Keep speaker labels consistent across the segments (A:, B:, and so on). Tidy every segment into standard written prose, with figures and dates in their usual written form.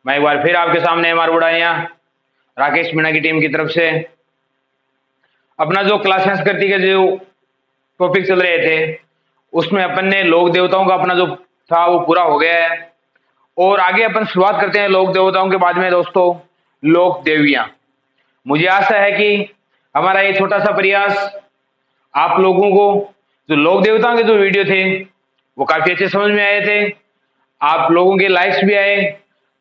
A: मैं एक बार फिर आपके सामने हमारे बुढ़ाइया राकेश मीणा की टीम की तरफ से अपना जो क्लास संस्कृति के जो टॉपिक चल रहे थे उसमें अपन ने लोक देवताओं का अपना जो था वो पूरा हो गया है। और आगे अपन शुरुआत करते हैं लोक देवताओं के बाद में दोस्तों लोक देवियां। मुझे आशा है कि हमारा ये छोटा सा प्रयास आप लोगों को जो लोक देवताओं के जो वीडियो थे वो काफी अच्छे समझ में आए थे। आप लोगों के लाइक्स भी आए,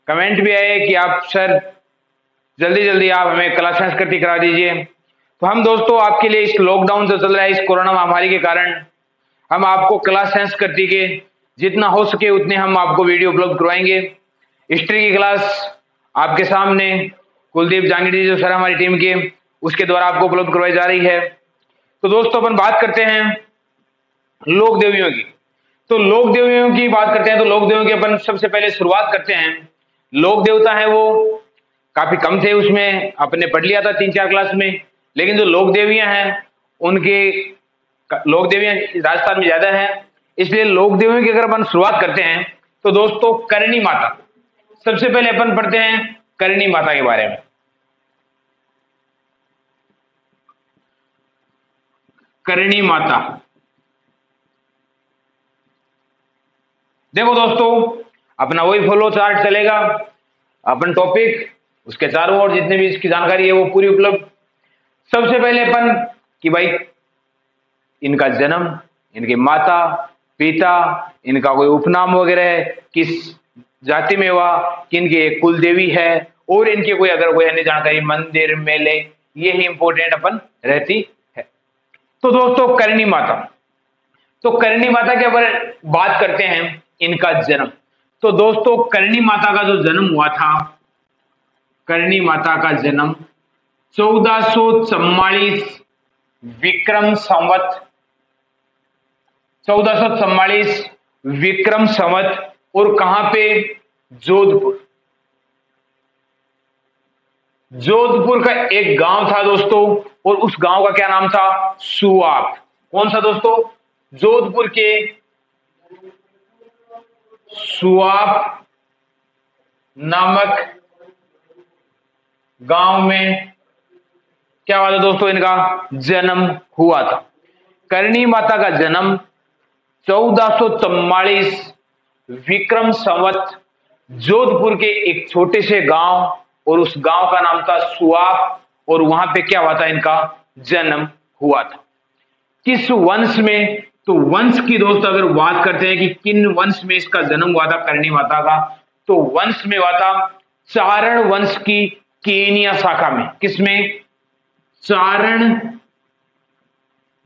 A: कमेंट भी आए कि आप सर जल्दी जल्दी आप हमें कला संस्कृति करा दीजिए। तो हम दोस्तों आपके लिए इस लॉकडाउन जो चल रहा है इस कोरोना महामारी के कारण हम आपको कला संस्कृति के जितना हो सके उतने हम आपको वीडियो उपलब्ध करवाएंगे। हिस्ट्री की क्लास आपके सामने कुलदीप जांगड़ी जो सर हमारी टीम के उसके द्वारा आपको उपलब्ध करवाई जा रही है। तो दोस्तों अपन बात करते हैं लोक देवियों की। तो लोक देवियों की बात करते हैं तो लोक देवियों की अपन सबसे पहले शुरुआत करते हैं। लोक देवता है वो काफी कम थे, उसमें आपने पढ़ लिया था 3-4 क्लास में। लेकिन जो लोक देवियां हैं उनके लोक देवियां राजस्थान में ज्यादा है, इसलिए लोक देवियों की अगर अपन शुरुआत करते हैं तो दोस्तों करणी माता सबसे पहले अपन पढ़ते हैं करणी माता के बारे में। करणी माता देखो दोस्तों अपना वही फ्लो चार्ट चलेगा, अपन टॉपिक उसके चारों ओर जितने भी इसकी जानकारी है वो पूरी उपलब्ध। सबसे पहले अपन कि भाई इनका जन्म, इनके माता पिता, इनका कोई उपनाम वगैरह किस जाति में हुआ, किनकी एक कुल देवी है और इनकी कोई अगर कोई अन्य जानकारी मंदिर मेले ये ही इंपॉर्टेंट अपन रहती है। तो दोस्तों करणी माता, तो करणी माता के ऊपर बात करते हैं इनका जन्म। तो दोस्तों करणी माता का जो जन्म हुआ था, करणी माता का जन्म 1444 विक्रम संवत 1444 विक्रम संवत और कहां पे? जोधपुर। जोधपुर का एक गांव था दोस्तों और उस गांव का क्या नाम था? सुआप। कौन सा दोस्तों? जोधपुर के सुआप नामक गांव में क्या हुआ था दोस्तों? इनका जन्म हुआ था। करणी माता का जन्म 1444 विक्रम संवत जोधपुर के एक छोटे से गांव और उस गांव का नाम था सुआप और वहां पे क्या हुआ था? इनका जन्म हुआ था। किस वंश में? तो वंश की दोस्त अगर बात करते हैं कि किन वंश में इसका जन्म हुआ था करणी माता का, तो वंश में हुआ था चारण वंश की केनिया शाखा में। किसमें? चारण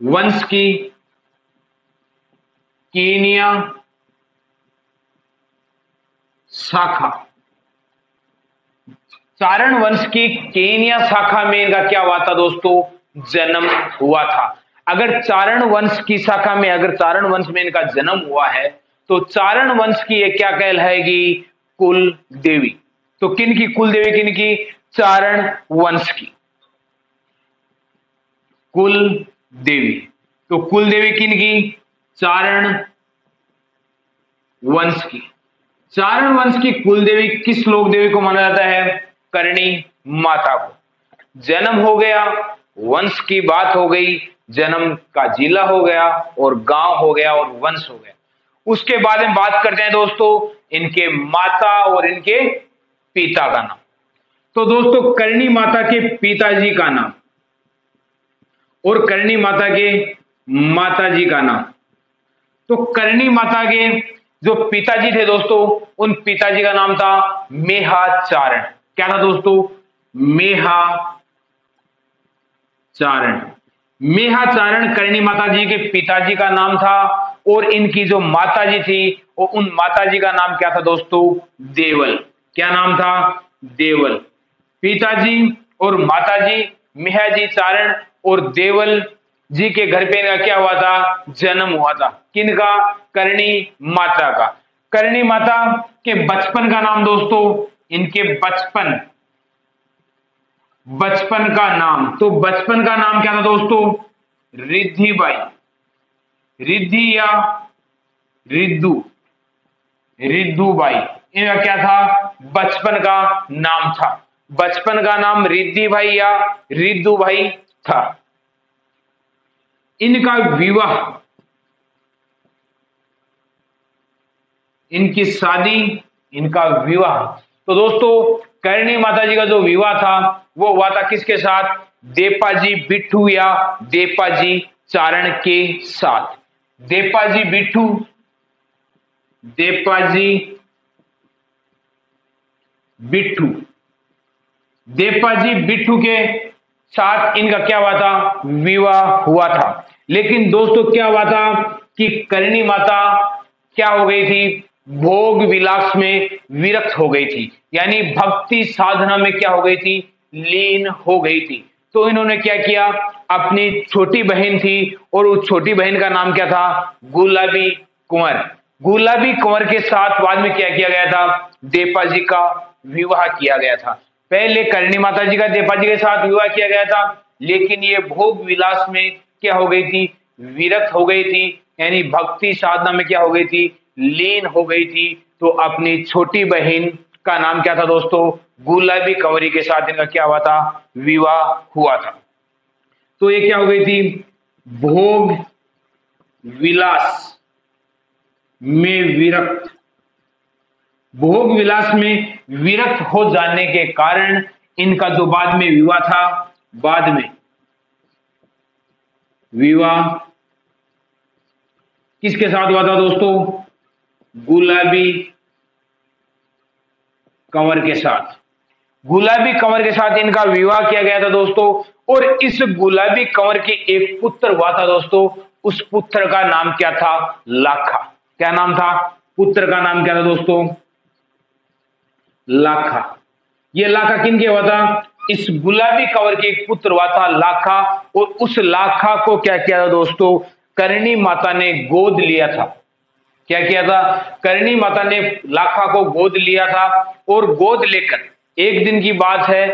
A: वंश की केनिया शाखा। चारण वंश की केनिया शाखा में इनका क्या हुआ था दोस्तों? जन्म हुआ था। अगर चारण वंश की शाखा में, अगर चारण वंश में इनका जन्म हुआ है तो चारण वंश की ये क्या कहलाएगी? कुल देवी। तो किन की कुल देवी? किन की? चारण वंश की कुल देवी। तो कुल देवी किन की? चारण वंश की। चारण वंश की कुल देवी किस लोक देवी को माना जाता है? करणी माता को। जन्म हो गया, वंश की बात हो गई, जन्म का जिला हो गया और गांव हो गया और वंश हो गया। उसके बाद में बात करते हैं दोस्तों इनके माता और इनके पिता का नाम। तो दोस्तों करणी माता के पिताजी का नाम और करणी माता के माताजी का नाम। तो करणी माता के जो पिताजी थे दोस्तों उन पिताजी का नाम था मेहाचारण। क्या था दोस्तों? मेहाचारण। मेहाचारण करणी माता जी के पिताजी का नाम था और इनकी जो माताजी थी वो उन माताजी का नाम क्या था दोस्तों? देवल। क्या नाम था? देवल। पिताजी और माताजी मेहाजी चारण और देवल जी के घर पे इनका क्या हुआ था? जन्म हुआ था। किनका? करणी माता का। करणी माता के बचपन का नाम दोस्तों, इनके बचपन का नाम, तो बचपन का नाम क्या था दोस्तों? रिद्धिबाई। रिद्धि या रिद्धुबाई, इनका क्या था, बचपन का नाम था। बचपन का नाम रिद्धि भाई या रिद्धू भाई था। इनका विवाह, इनकी शादी, इनका विवाह, तो दोस्तों करणी माता जी का जो विवाह था वो हुआ था किसके साथ, देपाजी बिट्ठू या देपाजी चारण के साथ। देपाजी बिट्ठू, देपाजी बिट्ठू, देपाजी बिट्ठू के साथ इनका क्या हुआ था, विवाह हुआ था। लेकिन दोस्तों क्या हुआ था कि करणी माता क्या हो गई थी, भोग विलास में विरक्त हो गई थी, यानी भक्ति साधना में क्या हो गई थी, लीन हो गई थी। तो इन्होंने क्या किया, अपनी छोटी बहन थी और उस छोटी बहन का नाम क्या था, गुलाबी कुंवर। गुलाबी कुंवर के साथ बाद में क्या किया गया था, देपाजी का विवाह किया गया था। पहले करणी माता जी का देपाजी के साथ विवाह किया गया था, लेकिन ये भोग विलास में क्या हो गई थी, विरक्त हो गई थी, यानी भक्ति साधना में क्या हो गई थी, लीन हो गई थी। तो अपनी छोटी बहन का नाम क्या था दोस्तों, गुलाबी कंवरी के साथ इनका क्या हुआ था, विवाह हुआ था। तो ये क्या हो गई थी, भोग विलास में विरक्त, भोग विलास में विरक्त हो जाने के कारण इनका जो बाद में विवाह था, बाद में विवाह किसके साथ हुआ था दोस्तों, गुलाबी कंवर के साथ। गुलाबी कंवर के साथ इनका विवाह किया गया था दोस्तों। और इस गुलाबी कंवर के एक पुत्र हुआ था दोस्तों, उस पुत्र का नाम क्या था, लाखा। क्या नाम था, पुत्र का नाम क्या था दोस्तों, लाखा। ये लाखा किनके हुआ था, इस गुलाबी कंवर के एक पुत्र हुआ था लाखा। और उस लाखा को क्या किया था दोस्तों, करणी माता ने गोद लिया था। क्या किया था, करणी माता ने लाखा को गोद लिया था। और गोद लेकर एक दिन की बात है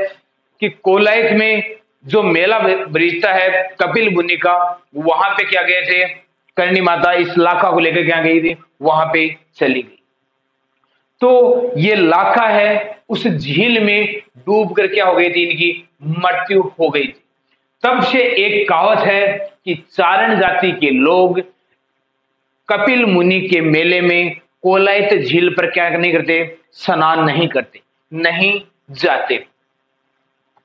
A: कि कोलायत में जो मेला ब्रिजता है कपिल मुनि का, वहां पे क्या गए थे, करणी माता इस लाखा को लेकर क्या गई थी, वहां पे चली गई। तो ये लाखा है उस झील में डूब कर क्या हो गई थी, इनकी मृत्यु हो गई थी। तब से एक कहावत है कि चारण जाति के लोग कपिल मुनि के मेले में कोलायत झील पर क्या नहीं करते, स्नान नहीं करते, नहीं जाते।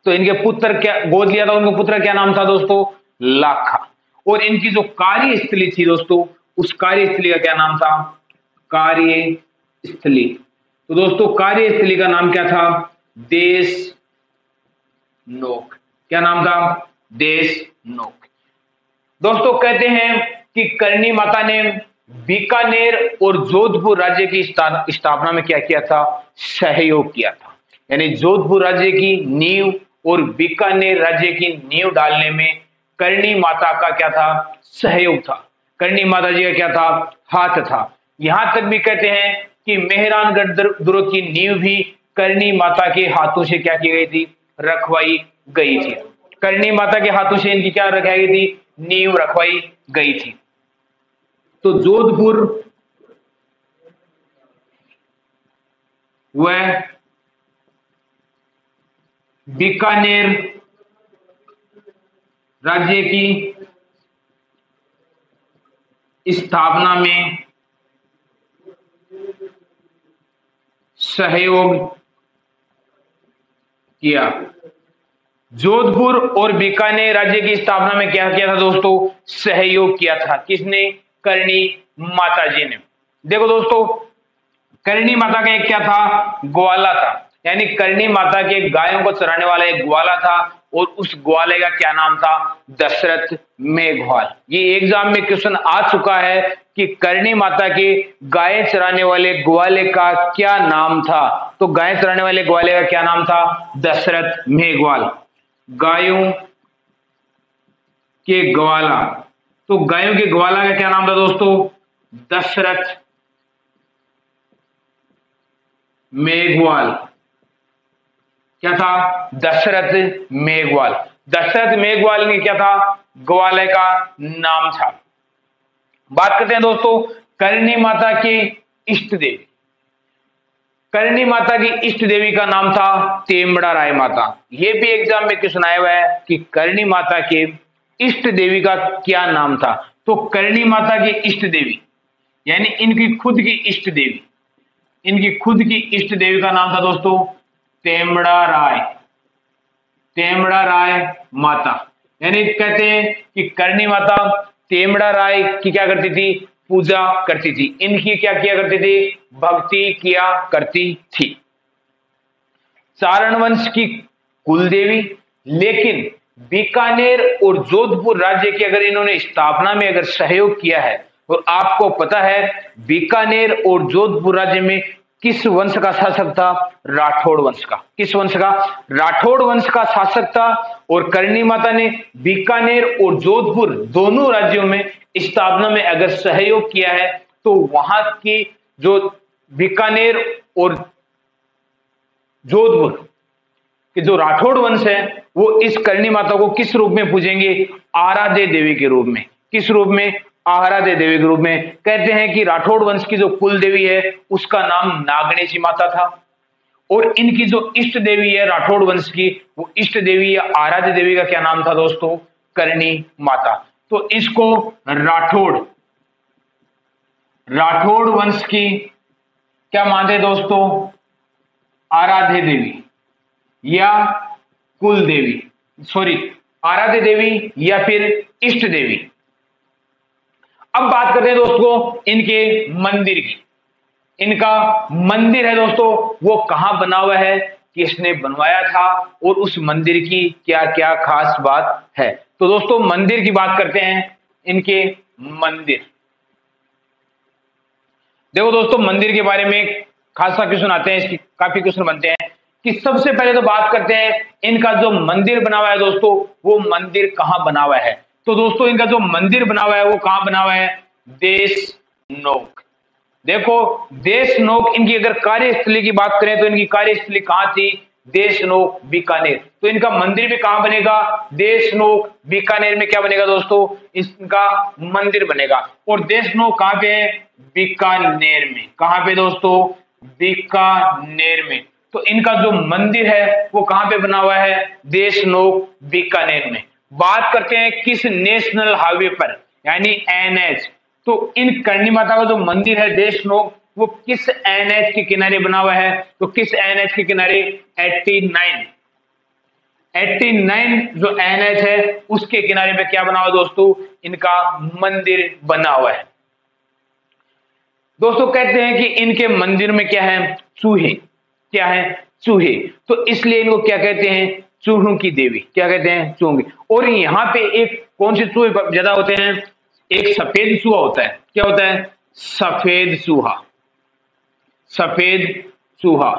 A: तो इनके पुत्र क्या गोद लिया था, उनके पुत्र क्या नाम था दोस्तों, लाखा। और इनकी जो कार्यस्थली थी दोस्तों, उस कार्यस्थली का क्या नाम था, कार्यस्थली। तो दोस्तों कार्यस्थली का नाम क्या था, देश नोक। क्या नाम था, देश नोक। दोस्तों कहते हैं कि करणी माता ने बीकानेर और जोधपुर राज्य की स्थापना में क्या किया था, सहयोग किया था। यानी जोधपुर राज्य की नींव और बीकानेर राज्य की नींव डालने में करणी माता का क्या था, सहयोग था। करणी माता जी का क्या था, हाथ था। यहां तक भी कहते हैं कि मेहरानगढ़ दुर्ग की नींव भी करणी माता के हाथों से क्या की गई थी, रखवाई गई थी। करणी माता के हाथों से इनकी क्या रखाई गई थी, नींव रखवाई गई थी। तो जोधपुर व बीकानेर राज्य की स्थापना में सहयोग किया। जोधपुर और बीकानेर राज्य की स्थापना में क्या किया था दोस्तों, सहयोग किया था। किसने, करणी माता जी ने। देखो दोस्तों करणी माता का एक क्या था, ग्वाला था। यानी करणी माता के गायों को चराने वाला एक ग्वाला था और उस ग्वाले का क्या नाम था, दशरथ मेघवाल। ये एग्जाम में क्वेश्चन आ चुका है कि करणी माता के गाय चराने वाले ग्वाले का क्या नाम था। तो गाय चराने वाले ग्वाले का क्या नाम था, दशरथ मेघवाल। गायों के ग्वाला, तो गायों के ग्वाला का क्या नाम था दोस्तों, दशरथ मेघवाल। क्या था, दशरथ मेघवाल। दशरथ मेघवाल ने क्या था, ग्वाले का नाम था। बात करते हैं दोस्तों करणी माता के इष्ट देव। करणी माता की इष्ट देवी का नाम था तेमड़ा राय माता। ये भी एग्जाम में क्वेश्चन आया हुआ है कि करणी माता के इष्ट देवी का क्या नाम था। तो करणी माता की इष्ट देवी यानी इनकी खुद की इष्ट देवी, इनकी खुद की इष्ट देवी का नाम था दोस्तों तेमड़ा राय, तेमड़ा राय माता। यानी कहते हैं कि करणी माता तेमड़ा राय की क्या करती थी, पूजा करती थी, इनकी क्या किया करती थी, भक्ति किया करती थी। चारण वंश की कुल देवी, लेकिन बीकानेर और जोधपुर राज्य की अगर इन्होंने स्थापना में अगर सहयोग किया है, और आपको पता है बीकानेर और जोधपुर राज्य में किस वंश का शासक था, राठौड़ वंश का। किस वंश का, राठौड़ वंश का शासक था। और करणी माता ने बीकानेर और जोधपुर दोनों राज्यों में स्थापना में अगर सहयोग किया है, तो वहां की जो बीकानेर और जोधपुर कि जो राठौड़ वंश है वो इस करणी माता को किस रूप में पूजेंगे, आराध्य देवी के रूप में। किस रूप में, आराध्य देवी के रूप में। कहते हैं कि राठौड़ वंश की जो कुल देवी है उसका नाम नागणेशी माता था, और इनकी जो इष्ट देवी है राठौड़ वंश की, वो इष्ट देवी या आराध्य देवी का क्या नाम था दोस्तों, करणी माता। तो इसको राठौड़ वंश की क्या मानते दोस्तों, आराध्य देवी या कुल देवी, सॉरी आराध्य देवी या फिर इष्ट देवी। अब बात करते हैं दोस्तों इनके मंदिर की। इनका मंदिर है दोस्तों वो कहां बना हुआ है, किसने बनवाया था, और उस मंदिर की क्या क्या खास बात है। तो दोस्तों मंदिर की बात करते हैं, इनके मंदिर। देखो दोस्तों मंदिर के बारे में खासा क्वेश्चन आते हैं, इसकी काफी क्वेश्चन बनते हैं कि सबसे पहले तो बात करते हैं इनका जो मंदिर बना हुआ है दोस्तों, वो मंदिर कहां बना हुआ है। तो दोस्तों इनका जो मंदिर बना हुआ है वो कहां बना हुआ है, देशनोक। देखो देशनोक, इनकी अगर कार्यस्थली की बात करें तो इनकी कार्यस्थली कहां थी, देशनोक बीकानेर। तो इनका मंदिर भी कहां बनेगा, देशनोक बीकानेर में क्या बनेगा दोस्तों, इनका मंदिर बनेगा। और देशनोक कहां पे है, बीकानेर में। कहां पे दोस्तों, बीकानेर में। तो इनका जो मंदिर है वो कहां पे बना हुआ है, देशनोक बीकानेर में। बात करते हैं किस नेशनल हाईवे पर, यानी एनएच। तो इन करणी माता का जो मंदिर है देशनोक, वो किस एनएच के किनारे बना हुआ है, तो किस एनएच के किनारे, 89 जो एनएच है उसके किनारे पे क्या बना हुआ दोस्तों, इनका मंदिर बना हुआ है। दोस्तों कहते हैं कि इनके मंदिर में क्या है, चूहे। क्या है, चूहे। तो इसलिए इनको क्या कहते हैं, चूहों की देवी। क्या कहते हैं, चूहों की। और यहाँ पे एक कौन से चूहे ज्यादा होते हैं, एक सफेद चूहा होता है। क्या होता है, सफेद चूहा। सफेद चूहा।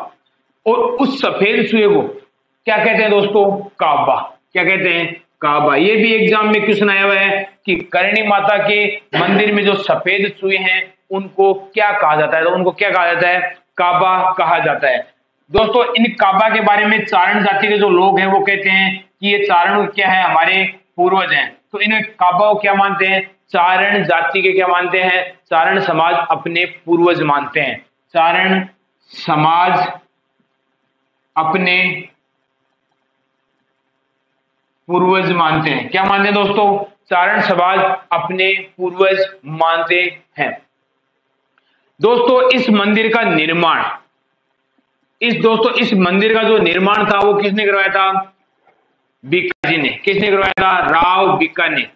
A: और उस सफेद चूहे को क्या कहते हैं दोस्तों, काबा। क्या कहते हैं, काबा। ये भी एग्जाम में क्वेश्चन आया हुआ है कि करणी माता के मंदिर में जो सफेद चूहे हैं उनको क्या कहा जाता है, तो उनको क्या कहा जाता है, काबा कहा जाता है। दोस्तों इन काबा के बारे में चारण जाति के जो लोग हैं वो कहते हैं कि ये चारण क्या है, हमारे पूर्वज हैं। तो इन काबा को क्या मानते हैं, चारण जाति के क्या मानते हैं, चारण समाज अपने पूर्वज मानते हैं। चारण समाज अपने पूर्वज मानते हैं। क्या मानते हैं दोस्तों, चारण समाज अपने पूर्वज मानते हैं। दोस्तों इस मंदिर का निर्माण, इस मंदिर का जो निर्माण था वो किसने करवाया था, बीका जी ने। किसने करवाया था, राव बीका ने।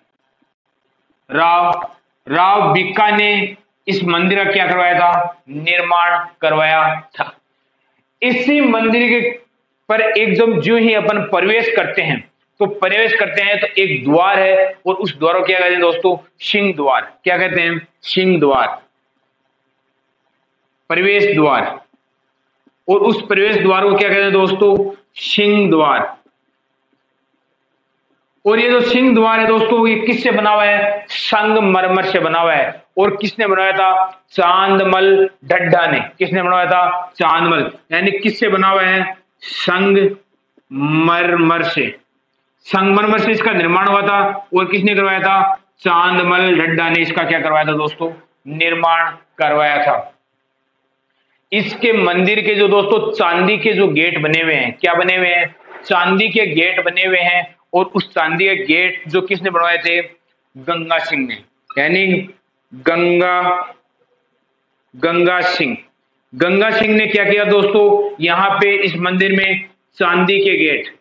A: राव बीका ने इस मंदिर का क्या करवाया था, निर्माण करवाया था। इसी मंदिर के पर एकदम जो ही अपन प्रवेश करते हैं तो एक द्वार है, और उस द्वार को क्या कहते हैं दोस्तों, सिंह द्वार। क्या कहते हैं, सिंह द्वार, प्रवेश द्वार। और उस प्रवेश द्वार को क्या कहते हैं दोस्तों, सिंह द्वार। और ये जो सिंह द्वार है दोस्तों ये किससे बना हुआ है, संगमरमर से बना हुआ है। और किसने बनवाया था, चांदमल ढड्ढा ने। किसने बनवाया था, चांदमल। यानी किससे बना हुआ है, संगमरमर से। संगमरमर से इसका निर्माण हुआ था। और किसने करवाया था, चांदमल ढड्ढा ने इसका क्या करवाया था दोस्तों, निर्माण करवाया था। इसके मंदिर के जो दोस्तों चांदी के जो गेट बने हुए हैं, क्या बने हुए हैं, चांदी के गेट बने हुए हैं। और उस चांदी के गेट जो किसने बनवाए थे, गंगा सिंह ने, यानी गंगा गंगा सिंह। गंगा सिंह ने क्या किया दोस्तों, यहां पे इस मंदिर में चांदी के गेट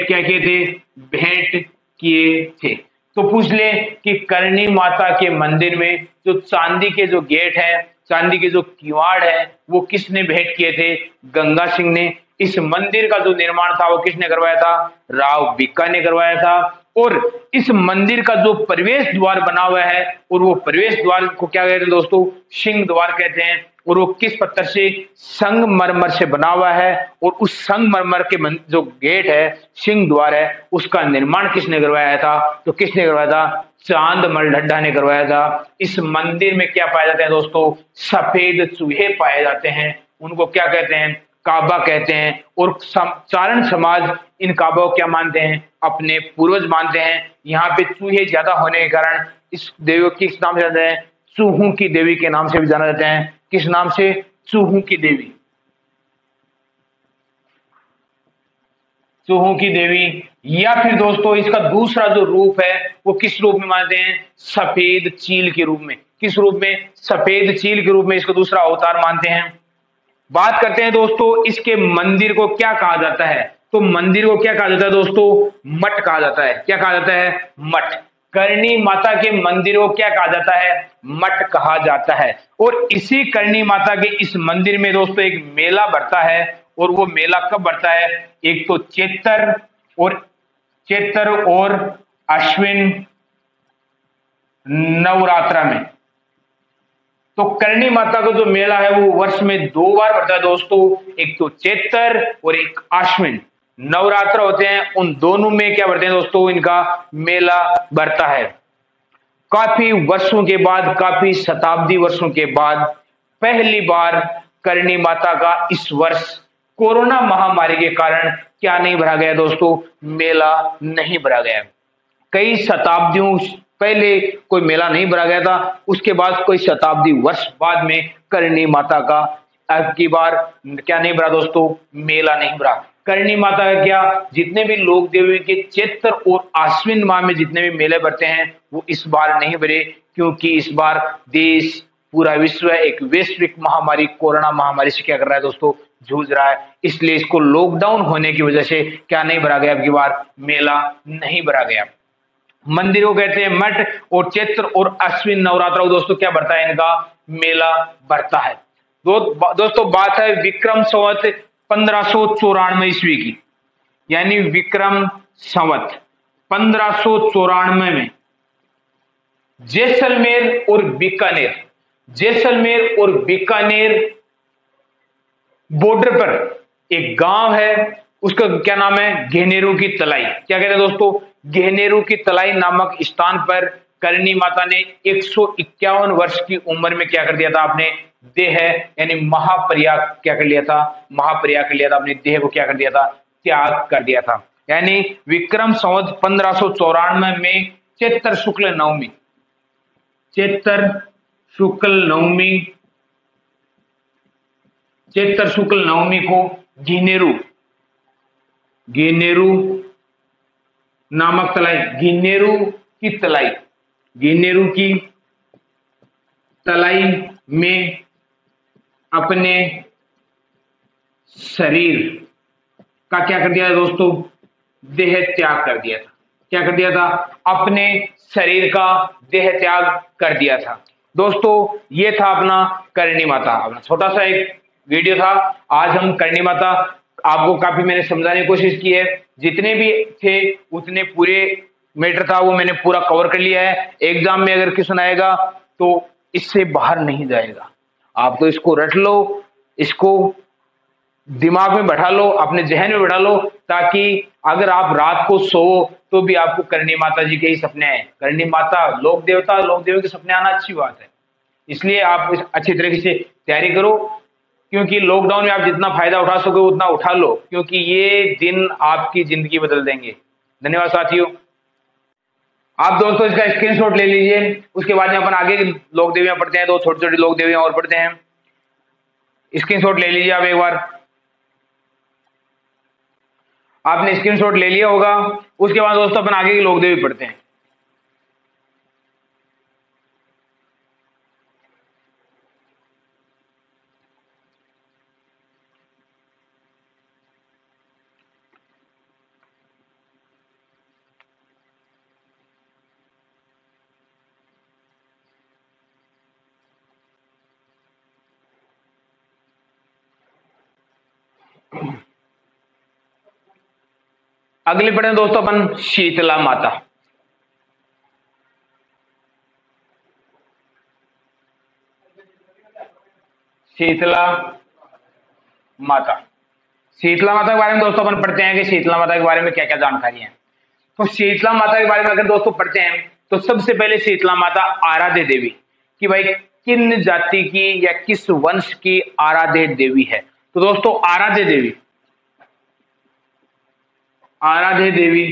A: क्या किए थे, भेंट किए थे। तो पूछ ले कि करणी माता के मंदिर में जो चांदी के जो गेट है, चांदी के जो किवाड़ है, वो किसने भेंट किए थे, गंगा सिंह ने। इस मंदिर का जो निर्माण था वो किसने करवाया था, राव भिक्का ने करवाया था। और इस मंदिर का जो प्रवेश द्वार बना हुआ है, और वो प्रवेश द्वार को क्या कहते हैं दोस्तों, सिंह द्वार कहते हैं। और वो किस पत्थर से, संगमरमर से बना हुआ है। और उस संगमरमर के जो गेट है, सिंह द्वार है, उसका निर्माण किसने करवाया था, तो किसने करवाया था, चांदमल ढड्ढा ने करवाया था। इस मंदिर में क्या पाए जाते हैं दोस्तों, सफेद चूहे पाए जाते हैं, उनको क्या कहते हैं, काबा कहते हैं। और चारण समाज इन काबा को क्या मानते हैं, अपने पूर्वज मानते हैं। यहाँ पे चूहे ज्यादा होने के कारण इस देवी को किस नाम से जानते हैं, चूहों की देवी के नाम से भी जाना जाता है। किस नाम से, चूहों की देवी, चूहों की देवी। या फिर दोस्तों इसका दूसरा जो रूप है वो किस रूप में मानते हैं, सफेद चील के रूप में। किस रूप में, सफेद चील के रूप में इसका दूसरा अवतार मानते हैं। बात करते हैं दोस्तों इसके मंदिर को क्या कहा जाता है, तो मंदिर को क्या कहा जाता है दोस्तों, मठ कहा जाता है। क्या कहा जाता है, मठ। करणी माता के मंदिर को क्या कहा जाता है, मठ कहा जाता है। और इसी करणी माता के इस मंदिर में दोस्तों एक मेला बढ़ता है। और वो मेला कब बढ़ता है, एक तो चैत्र और अश्विन नवरात्रा में। तो करणी माता का जो मेला है वो वर्ष में 2 बार बढ़ता है दोस्तों, एक तो चैत्र और एक आश्विन नवरात्र होते हैं। उन दोनों में क्या बढ़ते हैं दोस्तों, इनका मेला बढ़ता है। काफी वर्षों के बाद, काफी शताब्दी वर्षों के बाद पहली बार करणी माता का इस वर्ष कोरोना महामारी के कारण क्या नहीं भरा गया दोस्तों, मेला नहीं भरा गया। कई शताब्दियों पहले कोई मेला नहीं भरा गया था, उसके बाद कोई शताब्दी वर्ष बाद में करणी माता का अब की बार क्या नहीं भरा दोस्तों, मेला नहीं भरा। करणी माता का क्या, जितने भी लोक देवी के चैत्र और आश्विन माह में जितने भी मेले भरते हैं वो इस बार नहीं भरे, क्योंकि इस बार देश पूरा विश्व एक वैश्विक महामारी कोरोना महामारी से क्या कर रहा है दोस्तों, जूझ रहा है। इसलिए इसको लॉकडाउन होने की वजह से क्या नहीं भरा गया, अब की बार मेला नहीं भरा गया। मंदिर को कहते हैं मठ। और चैत्र और अश्विन नवरात्र दोस्तों क्या बढ़ता है, इनका मेला बढ़ता है। दोस्तों बात है विक्रम संवत 1594 ईस्वी की, यानी विक्रम संवत 1594 में जैसलमेर और बीकानेर बॉर्डर पर एक गांव है, उसका क्या नाम है, घेनेरू की तलाई। क्या कहते हैं दोस्तों, घेनेरू की तलाई नामक स्थान पर करणी माता ने 151 वर्ष की उम्र में क्या कर दिया था, अपने देह यानी महाप्रयाग क्या कर लिया था, महाप्रयाग कर लिया था, अपने देह को क्या कर दिया था, त्याग कर दिया था। यानी विक्रम संवत 1594 में चैत्र शुक्ल नवमी को घेनेरू नामक तलाई, घेनेरू की तलाई में अपने शरीर का क्या कर दिया था दोस्तों, देह त्याग कर दिया था। क्या कर दिया था, अपने शरीर का देह त्याग कर दिया था। दोस्तों ये था अपना करणी माता, अपना छोटा सा एक वीडियो था। आज हम करणी माता आपको काफी मैंने समझाने की कोशिश की है, जितने भी थे उतने पूरे मैटर था वो मैंने पूरा कवर कर लिया है। एग्जाम में अगर क्वेश्चन आएगा तो इससे बाहर नहीं जाएगा। आप तो इसको रट लो, इसको दिमाग में बैठा लो, अपने जहन में बैठा लो, ताकि अगर आप रात को सो तो भी आपको करणी माता जी के ही सपने आए। करणी माता लोक देवी के सपने आना अच्छी बात है, इसलिए आप अच्छी तरीके से तैयारी करो, क्योंकि लॉकडाउन में आप जितना फायदा उठा सको उतना उठा लो, क्योंकि ये दिन आपकी जिंदगी बदल देंगे। धन्यवाद साथियों। आप दोस्तों इसका स्क्रीनशॉट ले लीजिए। उसके बाद में अपन आगे की लोक देवियां पढ़ते हैं, दो छोटी छोटी लोक देवियां और पढ़ते हैं। स्क्रीनशॉट ले लीजिए आप एक बार। आपने स्क्रीनशॉट ले लिया होगा। उसके बाद दोस्तों अपन आगे की लोक देवी पढ़ते हैं। अगले पढ़े दोस्तों अपन शीतला माता। शीतला माता। शीतला माता के बारे में दोस्तों अपन पढ़ते हैं कि शीतला माता के बारे में क्या क्या जानकारी है। तो शीतला माता के बारे में अगर दोस्तों पढ़ते हैं तो सबसे पहले शीतला माता आराध्य देवी कि भाई किन जाति की या किस वंश की आराध्य देवी है। तो दोस्तों आराध्य देवी, आराध्य देवी,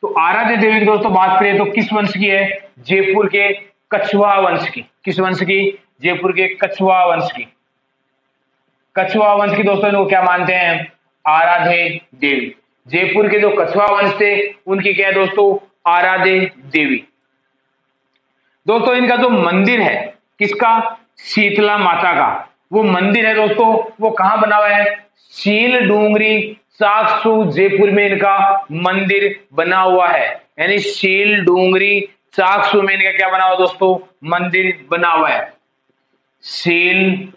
A: तो आराध्य देवी की दोस्तों बात करें तो किस वंश की है? जयपुर के कछुआ वंश की। किस वंश की? जयपुर के कछुआ वंश की। कछुआ वंश की दोस्तों इनको क्या मानते हैं? आराध्य देवी। जयपुर के जो कछुआ वंश थे उनकी क्या है दोस्तों? आराध्य देवी। दोस्तों इनका जो मंदिर है, किसका? शीतला माता का, वो मंदिर है दोस्तों, वो कहां बना हुआ है? शील डूंगरी चाकसू जयपुर में इनका मंदिर बना हुआ है। यानी शील डूंगरी चाकसू में इनका क्या बना हुआ दोस्तों? मंदिर बना हुआ है। शील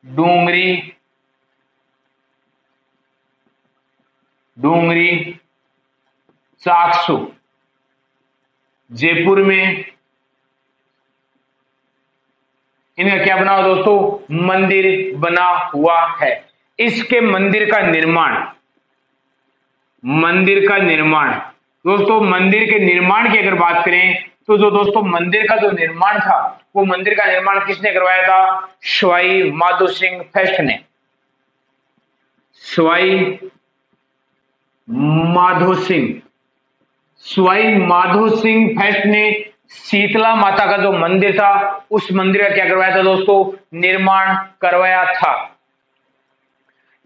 A: डूंगरी, डूंगरी चाकसू जयपुर में इनका क्या बना हुआ दोस्तों? मंदिर बना हुआ है। इसके मंदिर का निर्माण, मंदिर का निर्माण दोस्तों, मंदिर के निर्माण की अगर बात करें तो जो दोस्तों मंदिर का जो निर्माण था, वो मंदिर का निर्माण किसने करवाया था? सवाई माधो सिंह फर्स्ट ने। सवाई माधो सिंह, सवाई माधो सिंह फर्स्ट ने शीतला माता का जो मंदिर था उस मंदिर का क्या करवाया था दोस्तों? निर्माण करवाया था।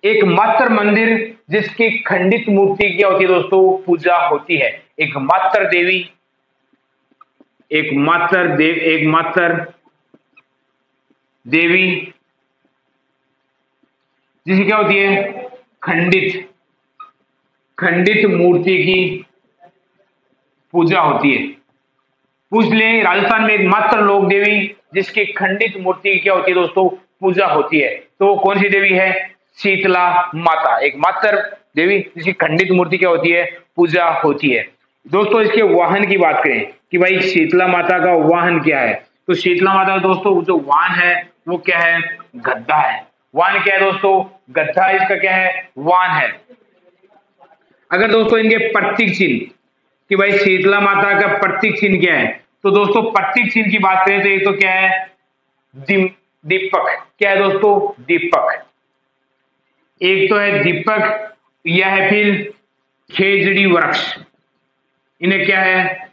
A: एकमात्र मंदिर जिसकी खंडित मूर्ति क्या होती है दोस्तों? पूजा होती है। एकमात्र देवी, एकमात्र देवी जिसकी क्या होती है? खंडित मूर्ति की पूजा होती है। पूछ ले, राजस्थान में एकमात्र लोक देवी जिसकी खंडित मूर्ति की क्या होती है दोस्तों? पूजा होती है। तो वो कौन सी देवी है? शीतला माता, एकमात्र देवी जिसकी खंडित मूर्ति क्या होती है? पूजा होती है। दोस्तों इसके वाहन की बात करें कि भाई शीतला माता का वाहन क्या है, तो शीतला माता का दोस्तों जो वाहन है वो क्या है? गद्दा है। वाहन क्या है दोस्तों? गद्दा इसका क्या है? वाहन है। अगर दोस्तों इनके प्रतीक चिन्ह कि भाई शीतला माता का प्रतीक चिन्ह क्या है, तो दोस्तों प्रतीक चिन्ह की बात करें तो एक तो क्या है? दीपक। क्या है दोस्तों? दीपक। एक तो है दीपक, यह है फिर खेजड़ी वृक्ष। इन्हें क्या है?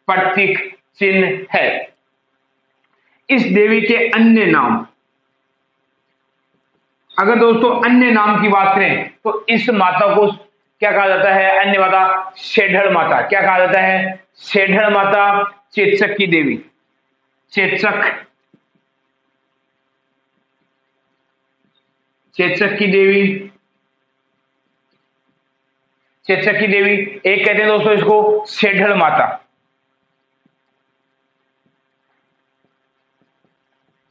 A: प्रतीक चिन्ह है। इस देवी के अन्य नाम, अगर दोस्तों अन्य नाम की बात करें तो इस माता को क्या कहा जाता है? अन्य माता शेढड़ माता। क्या कहा जाता है? शेढड़ माता, चेचक की देवी, चेचक, चेचक की देवी, चेचक की देवी। एक कहते हैं दोस्तों इसको शेढड़ माता,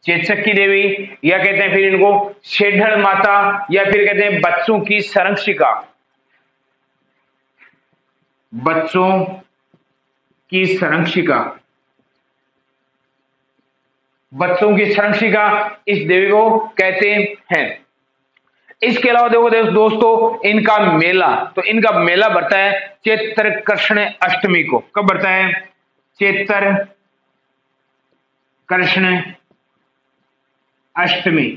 A: चेचक की देवी, या कहते हैं फिर इनको शेढड़ माता, या फिर कहते हैं बच्चों की संरक्षिका, बच्चों की संरक्षिका, बच्चों की संरक्षिका इस देवी को कहते हैं। इसके अलावा देखो दोस्तों इनका मेला, तो इनका मेला बढ़ता है चैत्र कृष्ण अष्टमी को। कब बढ़ता है? चैत्र कृष्ण अष्टमी।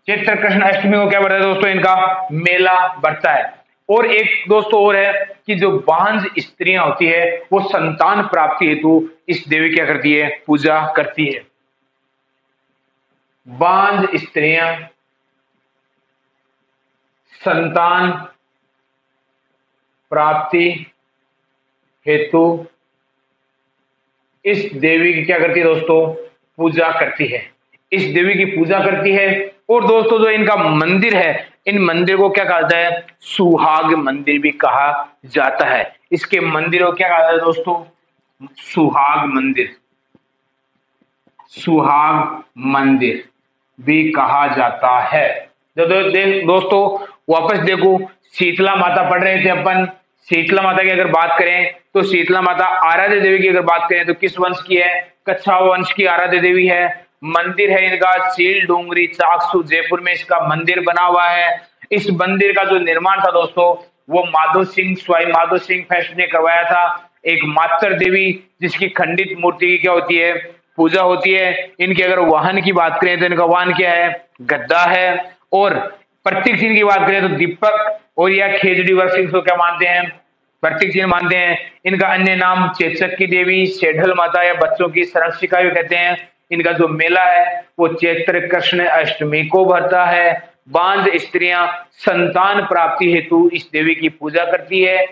A: चैत्र कृष्ण अष्टमी को क्या बढ़ता है दोस्तों? इनका मेला बढ़ता है। और एक दोस्तों और है कि जो बांझ स्त्रियां होती है वो संतान प्राप्ति हेतु इस देवी क्या करती है, पूजा करती है। बांझ स्त्रियां संतान प्राप्ति हेतु इस देवी की क्या करती है दोस्तों, पूजा करती है। इस देवी की पूजा करती है। और दोस्तों जो इनका मंदिर है, इन मंदिर को क्या कहा जाता है, सुहाग मंदिर भी कहा जाता है। इसके मंदिर को क्या कहा जाता है दोस्तों, सुहाग मंदिर, सुहाग मंदिर भी कहा जाता है। दोस्तों वापस देखो, शीतला माता पढ़ रहे थे अपन। शीतला माता की अगर बात करें तो शीतला माता आराध्य देवी की अगर बात करें तो किस वंश की है, कच्छावा वंश की आराध्य देवी है। मंदिर है इनका चील डोंगरी चाकसू, जयपुर में इसका मंदिर बना हुआ है। इस मंदिर का जो निर्माण था दोस्तों वो माधो सिंह, स्वाई माधो सिंह फर्स्ट ने करवाया था। एक मातर देवी जिसकी खंडित मूर्ति की क्या होती है, पूजा होती है। इनके अगर वाहन की बात करें तो इनका वाहन क्या है, गद्दा है। और प्रतीक चिन्ह की बात करें तो दीपक और या खेजड़ी वर्ष को क्या मानते हैं, प्रतीक चिन्ह मानते हैं। इनका अन्य नाम चेचक की देवी, शेढल माता या बच्चों की संरक्षिका भी कहते हैं। इनका जो मेला है वो चैत्र कृष्ण अष्टमी को भरता है। बांझ स्त्रियां संतान प्राप्ति हेतु इस देवी की पूजा करती है।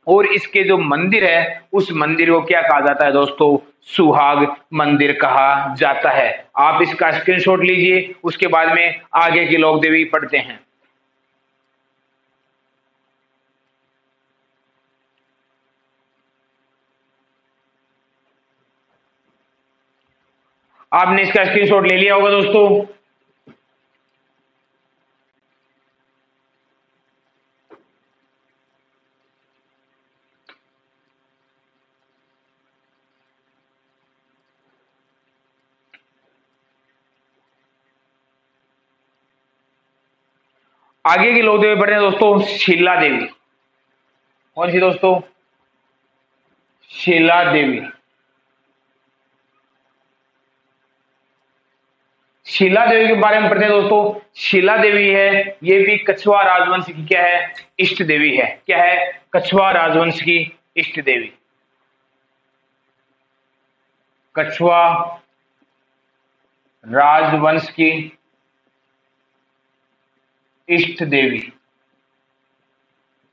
A: और इसके जो मंदिर है उस मंदिर को क्या कहा जाता है दोस्तों, सुहाग मंदिर कहा जाता है। आप इसका स्क्रीनशॉट लीजिए, उसके बाद में आगे की लोक देवी पढ़ते हैं। आपने इसका स्क्रीनशॉट ले लिया होगा दोस्तों। आगे की लोक देवी पढ़ रहे हैं दोस्तों, शीला देवी। कौन सी दोस्तों, शीला देवी। शीला देवी के बारे में पढ़ते हैं दोस्तों। शीला देवी है, ये भी कछवा राजवंश की क्या है, इष्ट देवी है। क्या है, कछवा राजवंश की इष्ट देवी। कछवा राजवंश की इष्ट देवी,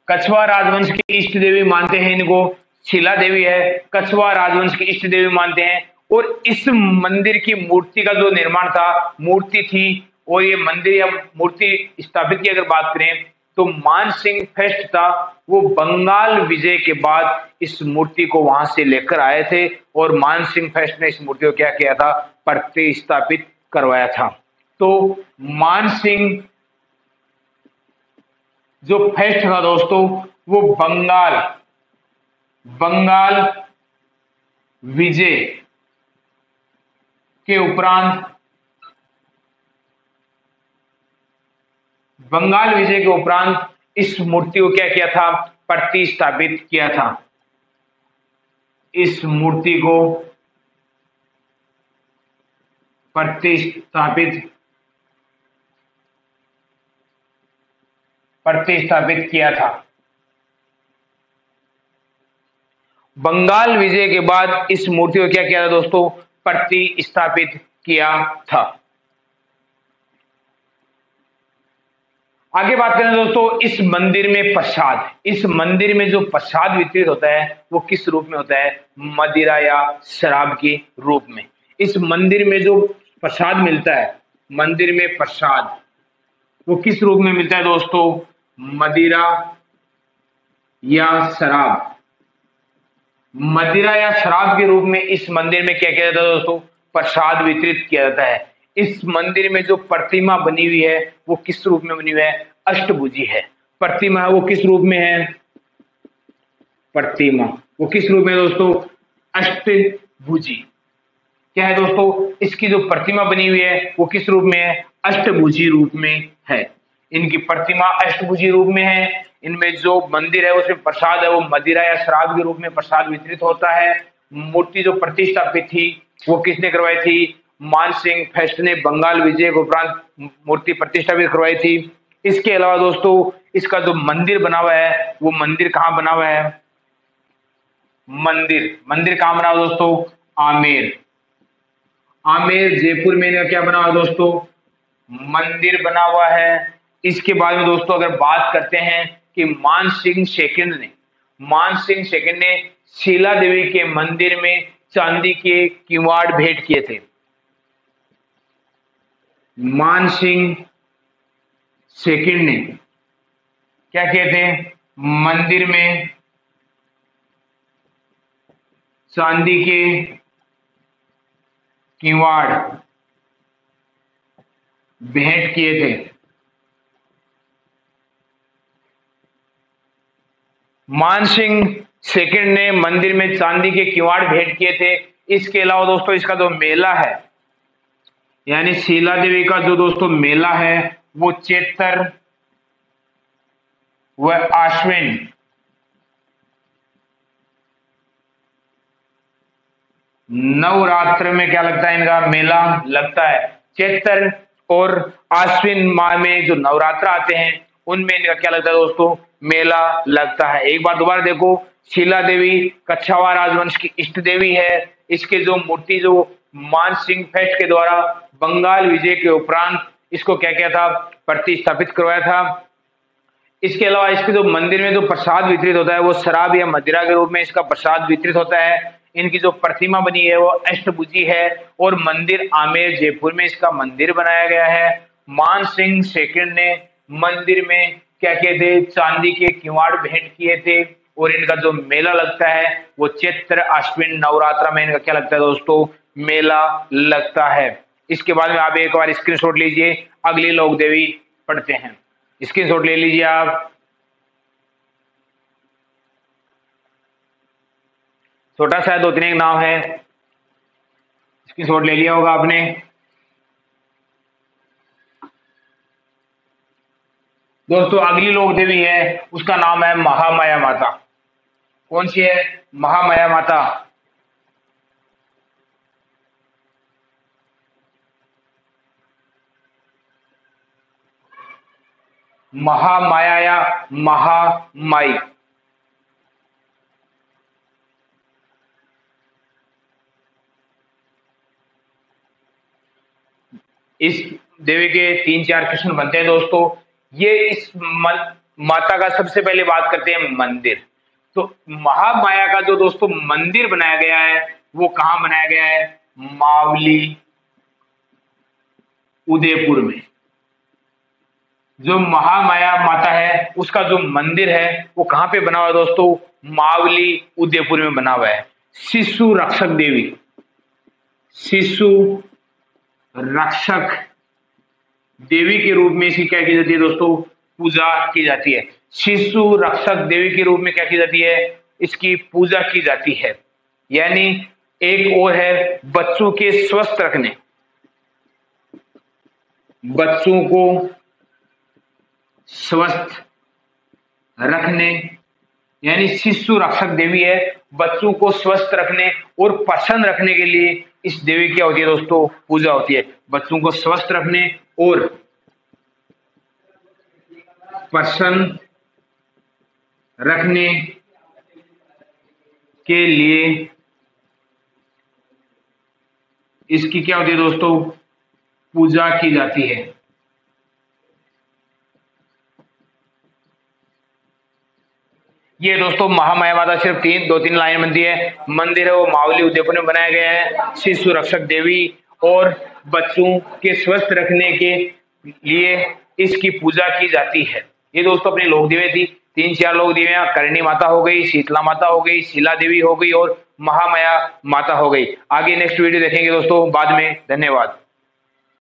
A: कछवा राजवंश की इष्ट देवी मानते हैं इनको, शीला देवी है, कछवा राजवंश की इष्ट देवी मानते हैं। और इस मंदिर की मूर्ति का जो निर्माण था, मूर्ति थी, और ये मंदिर या मूर्ति स्थापित की अगर बात करें तो मान सिंह फर्स्ट था, वो बंगाल विजय के बाद इस मूर्ति को वहां से लेकर आए थे। और मान सिंह फर्स्ट ने इस मूर्ति को क्या किया था, प्रतिस्थापित करवाया था। तो मान सिंह जो फर्स्ट था दोस्तों वो बंगाल विजय के उपरांत, बंगाल विजय के उपरांत इस मूर्ति को क्या किया था, प्रतिस्थापित किया था। इस मूर्ति को प्रतिस्थापित किया था। बंगाल विजय के बाद इस मूर्ति को क्या किया था दोस्तों, प्रतिस्थापित किया था। आगे बात करें दोस्तों, इस मंदिर में प्रसाद, इस मंदिर में जो प्रसाद वितरित होता है वो किस रूप में होता है, मदिरा या शराब के रूप में। इस मंदिर में जो प्रसाद मिलता है, मंदिर में प्रसाद वो किस रूप में मिलता है दोस्तों, मदिरा या शराब। मदिरा या शराब के रूप में इस मंदिर में क्या किया जाता है दोस्तों, प्रसाद वितरित किया जाता है। इस मंदिर में जो प्रतिमा बनी हुई है वो किस रूप में बनी हुई है, अष्टभुजी है। प्रतिमा वो किस रूप में है, प्रतिमा वो किस रूप में है दोस्तों, अष्टभुजी। क्या है दोस्तों, इसकी जो प्रतिमा बनी हुई है वो किस रूप में है, अष्टभुजी रूप में है। इनकी प्रतिमा अष्टभुजी रूप में है। इनमें जो मंदिर है उसमें प्रसाद है वो मदिरा या शराब के रूप में प्रसाद वितरित होता है। मूर्ति जो प्रतिष्ठापित थी वो किसने करवाई थी, मान सिंह फर्स्ट ने बंगाल विजय के उपरांत मूर्ति प्रतिष्ठापित करवाई थी। इसके अलावा दोस्तों इसका जो मंदिर बना हुआ है वो मंदिर कहाँ बना हुआ है? मंदिर कहाँ बना हुआ दोस्तों? आमेर। आमेर जयपुर में इनका क्या बना हुआ दोस्तों? मंदिर बना हुआ है। इसके बाद में दोस्तों अगर बात करते हैं कि मान सिंह सेकंड ने शीला देवी के मंदिर में चांदी के किवाड़ भेंट किए थे। मान सिंह सेकंड ने क्या किए थे? मंदिर में चांदी के किवाड़ भेंट किए थे। मान सिंह सेकंड ने मंदिर में चांदी के किवाड़ भेंट किए थे। इसके अलावा दोस्तों इसका जो मेला है, यानी शीला देवी का जो दोस्तों मेला है वो चैत्र व आश्विन नवरात्र में क्या लगता है? इनका मेला लगता है। चैत्र और आश्विन माह में जो नवरात्र आते हैं उनमें इनका क्या लगता है दोस्तों? मेला लगता है। एक बार दोबारा देखो, शीला देवी कछावा राजवंश की इष्ट देवी है। इसके जो मूर्ति जो मान सिंह फेस्ट के द्वारा बंगाल विजय के उपरांत इसको क्या किया था? प्रतिस्थापित करवाया था। इसके अलावा इसके जो मंदिर में जो प्रसाद वितरित होता है वो शराब या मदिरा के रूप में इसका प्रसाद वितरित होता है। इनकी जो प्रतिमा बनी है वो अष्टभुजी है और मंदिर आमेर जयपुर में इसका मंदिर बनाया गया है। मान सिंह सेकंड ने मंदिर में क्या किए थे? चांदी के किवाड़ भेंट किए थे और इनका जो मेला लगता है वो चैत्र आश्विन नवरात्र में इनका क्या लगता है दोस्तों? मेला लगता है। इसके बाद में आप एक बार स्क्रीनशॉट लीजिए, अगली लोक देवी पढ़ते हैं। स्क्रीनशॉट ले लीजिए आप। छोटा सा दो तीन एक नाम है, स्क्रीनशॉट ले लिया होगा आपने। दोस्तों अगली लोक देवी है उसका नाम है महामाया माता। कौन सी है? महामाया माता। महामाया या महामाई। इस देवी के 3-4 क्वेश्चन बनते हैं दोस्तों। ये इस माता का सबसे पहले बात करते हैं मंदिर। तो महामाया का जो दोस्तों मंदिर बनाया गया है वो कहां बनाया गया है? मावली उदयपुर में। जो महामाया माता है उसका जो मंदिर है वो कहां पे बना हुआ है दोस्तों? मावली उदयपुर में बना हुआ है। शिशु रक्षक देवी, शिशु रक्षक देवी के रूप में इसकी क्या की जाती है दोस्तों? पूजा की जाती है। शिशु रक्षक देवी के रूप में क्या की जाती है? इसकी पूजा की जाती है। यानी एक और है बच्चों के स्वस्थ रखने, बच्चों को स्वस्थ रखने, यानी शिशु रक्षक देवी है। बच्चों को स्वस्थ रखने और प्रसन्न रखने के लिए इस देवी की क्या होती है दोस्तों? पूजा होती है। बच्चों को स्वस्थ रखने और प्रसन्न रखने के लिए इसकी क्या होती है दोस्तों? पूजा की जाती है। ये दोस्तों महामाया माता सिर्फ 2-3 लाइन बनती है। मंदिर है वो मावली उदयपुर में बनाया गया है। शिशु रक्षक देवी और बच्चों के स्वस्थ रखने के लिए इसकी पूजा की जाती है। ये दोस्तों अपनी लोक देवी थी। 3-4 लोक देवियां करणी माता हो गई, शीतला माता हो गई, शीला देवी हो गई और महामाया माता हो गई। आगे नेक्स्ट वीडियो देखेंगे दोस्तों बाद में। धन्यवाद।